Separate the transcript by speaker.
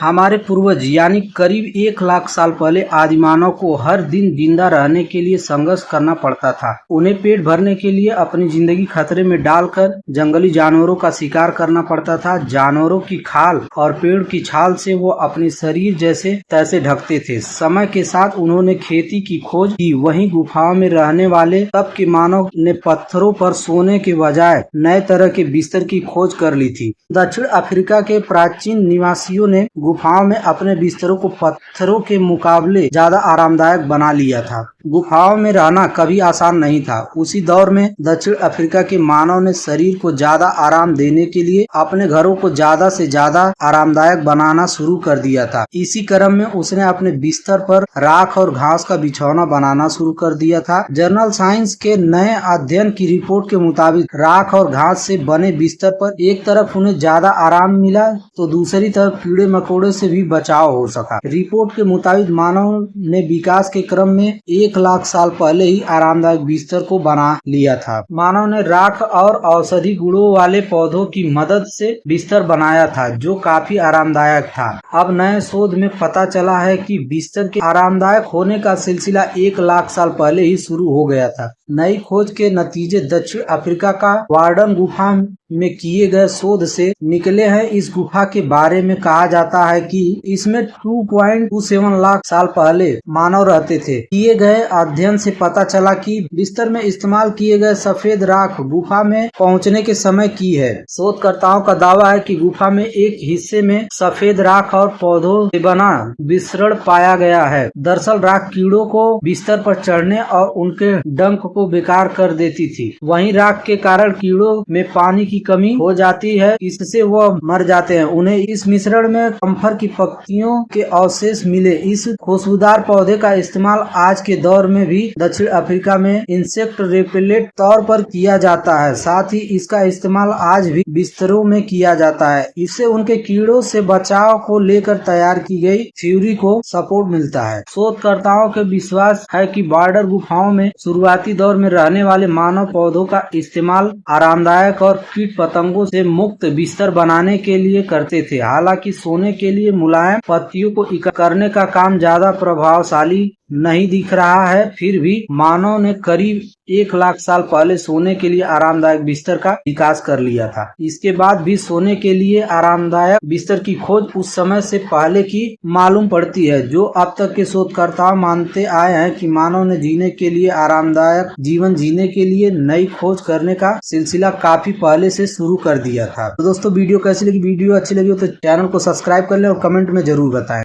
Speaker 1: हमारे पूर्वज यानी करीब 1 लाख साल पहले आदिमानव को हर दिन जिंदा रहने के लिए संघर्ष करना पड़ता था। उन्हें पेट भरने के लिए अपनी जिंदगी खतरे में डालकर जंगली जानवरों का शिकार करना पड़ता था। जानवरों की खाल और पेड़ की छाल से वो अपने शरीर जैसे तैसे ढकते थे। समय के साथ उन्होंने खेती की खोज की। वहीं गुफाओं में रहने वाले तब के मानव ने पत्थरों पर सोने के बजाय नए तरह के बिस्तर की खोज कर ली थी। दक्षिण अफ्रीका के प्राचीन निवासियों ने गुफाओं में अपने बिस्तरों को पत्थरों के मुकाबले ज्यादा आरामदायक बना लिया था। गुफाओं में रहना कभी आसान नहीं था। उसी दौर में दक्षिण अफ्रीका के मानव ने शरीर को ज्यादा आराम देने के लिए अपने घरों को ज्यादा से ज्यादा आरामदायक बनाना शुरू कर दिया था। इसी क्रम में उसने अपने बिस्तर पर राख और घास का बिछौना बनाना शुरू कर दिया था। जर्नल साइंस के नए अध्ययन की रिपोर्ट के मुताबिक राख और घास से बने बिस्तर पर एक तरफ उन्हें ज्यादा आराम मिला तो दूसरी तरफ कीड़े मकोड़े से भी बचाव हो सका। रिपोर्ट के मुताबिक मानव ने विकास के क्रम में 1 लाख साल पहले ही आरामदायक बिस्तर को बना लिया था। मानव ने राख और औषधि गुणों वाले पौधों की मदद से बिस्तर बनाया था जो काफी आरामदायक था। अब नए शोध में पता चला है कि बिस्तर के आरामदायक होने का सिलसिला 1 लाख साल पहले ही शुरू हो गया था। नई खोज के नतीजे दक्षिण अफ्रीका का वार्डन गुफा में किए गए शोध से निकले हैं। इस गुफा के बारे में कहा जाता है कि इसमें 2.27 लाख साल पहले मानव रहते थे। किए गए अध्ययन से पता चला कि बिस्तर में इस्तेमाल किए गए सफेद राख गुफा में पहुंचने के समय की है। शोधकर्ताओं का दावा है कि गुफा में एक हिस्से में सफेद राख और पौधों से बना मिश्रण पाया गया है। दरअसल राख कीड़ों को बिस्तर पर चढ़ने और उनके डंक को बेकार कर देती थी। वहीं राख के कारण कीड़ों में पानी की कमी हो जाती है, इससे वह मर जाते हैं। उन्हें इस मिश्रण में कम्फर की पत्तियों के अवशेष मिले। इस खुशबूदार पौधे का इस्तेमाल आज के दौर में भी दक्षिण अफ्रीका में इंसेक्ट रेपेलेंट तौर पर किया जाता है। साथ ही इसका इस्तेमाल आज भी बिस्तरों में किया जाता है। इससे उनके कीड़ों से बचाव को लेकर तैयार की गई थ्योरी को सपोर्ट मिलता है। शोधकर्ताओं के विश्वास है कि बॉर्डर गुफाओं में शुरुआती दौर में रहने वाले मानव पौधों का इस्तेमाल आरामदायक और कीट पतंगों से मुक्त बिस्तर बनाने के लिए करते थे। हालांकि सोने के लिए मुलायम पत्तियों को इकट्ठा करने का काम ज्यादा प्रभावशाली नहीं दिख रहा है। फिर भी मानव ने करीब 1 लाख साल पहले सोने के लिए आरामदायक बिस्तर का विकास कर लिया था। इसके बाद भी सोने के लिए आरामदायक बिस्तर की खोज उस समय से पहले की मालूम पड़ती है। जो अब तक के शोधकर्ता मानते आए हैं कि मानव ने जीने के लिए आरामदायक जीवन जीने के लिए नई खोज करने का सिलसिला काफी पहले से शुरू कर दिया था। तो दोस्तों वीडियो कैसी लगी? वीडियो अच्छी लगी हो तो चैनल को सब्सक्राइब कर लें और कमेंट में जरूर बताएं।